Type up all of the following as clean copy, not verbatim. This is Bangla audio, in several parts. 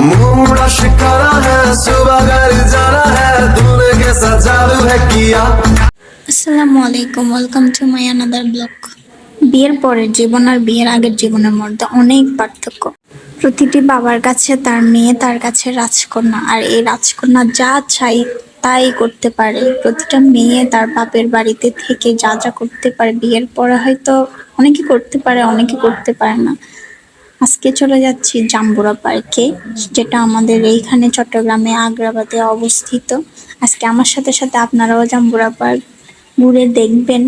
मूड शिकारा है सुबह घर जाना है दूल्हे के साथ जादू है किया। আসসালামু আলাইকুম, welcome to my another blog. বিয়ের পরের জীবন আর বিয়ের আগের জীবনের মধ্যে অনেক পার্থক্য। প্রতিটি বাবার কাছে তার মেয়ে তার কাছে রাজকন্যা, আর এই রাজকন্যা যা চাই তাই করতে পারে। প্রতিটা মেয়ে তার বাপের বাড়িতে থেকে যা যা করতে পারে বিয়ের পরে হয়তো অনেকে করতে পারে, অনেকে করতে পারে না। আজকে চলে যাচ্ছি জাম্বুরা পার্কে, যেটা আমাদের এইখানে চট্টগ্রামে আগ্রাবাদে অবস্থিত। আজকে আমার সাথে সাথে আপনারাও জাম্বুরা পার্ক ঘুরে দেখবেন।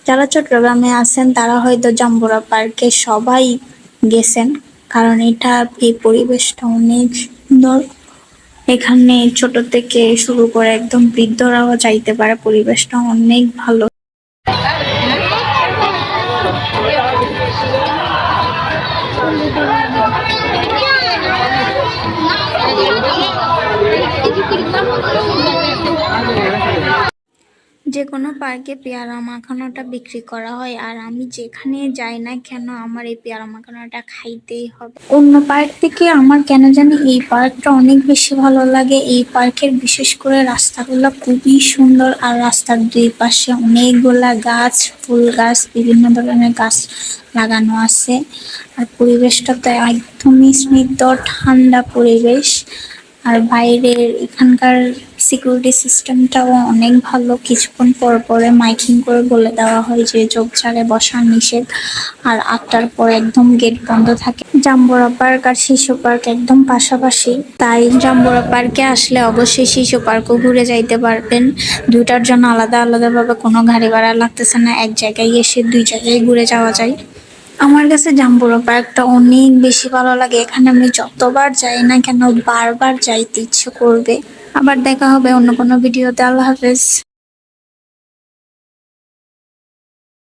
যারা চট্টগ্রামে আছেন তারা হয়তো জাম্বুরা পার্কে সবাই গেছেন, কারণ এই পরিবেশটা অনেক সুন্দর। এখানে ছোট থেকে শুরু করে একদম বৃদ্ধরাও যাইতে পারে, পরিবেশটা অনেক ভালো। যে কোনো পার্কে পেয়ারা মাখানোটা বিক্রি করা হয়, আর আমি যেখানে যাই না কেন আমার এই পেয়ারা মাখানোটা খাইতেই হবে। অন্য পার্ক থেকে আমার কেন জানি এই পার্কটা অনেক বেশি ভালো লাগে। এই পার্কের বিশেষ করে রাস্তাগুলো খুবই সুন্দর, আর রাস্তার দুই পাশে অনেকগুলা গাছ, ফুল গাছ, বিভিন্ন ধরনের গাছ লাগানো আছে। আর পরিবেশটা তো একদমই স্নিগ্ধ ঠান্ডা পরিবেশ। আর বাইরের এখানকার সিকিউরিটি সিস্টেমটাও অনেক ভালো। কিছুক্ষণ পর পরে মাইকিং করে বলে দেওয়া হয় যে ঝোপঝাড়ে বসা নিষেধ, আর 8টার পর একদম গেট বন্ধ থাকে। জাম্বুরা পার্ক আর শিশু পার্ক একদম পাশাপাশি, তাই জাম্বুরা পার্কে আসলে অবশ্যই শিশু পার্কও ঘুরে যাইতে পারবেন। দুইটার জন্য আলাদা আলাদাভাবে কোনো গাড়ি ভাড়া লাগতেছে না, এক জায়গায় এসে দুই জায়গায় ঘুরে যাওয়া যায়। আমার কাছে জাম্বুরা পার্কটা অনেক বেশি ভালো লাগে। এখানে আমি যতবার যাই না কেন বারবার যাইতে ইচ্ছে করবে। আবার দেখা হবে অন্য কোনো ভিডিওতে। আল্লাহ হাফেজ।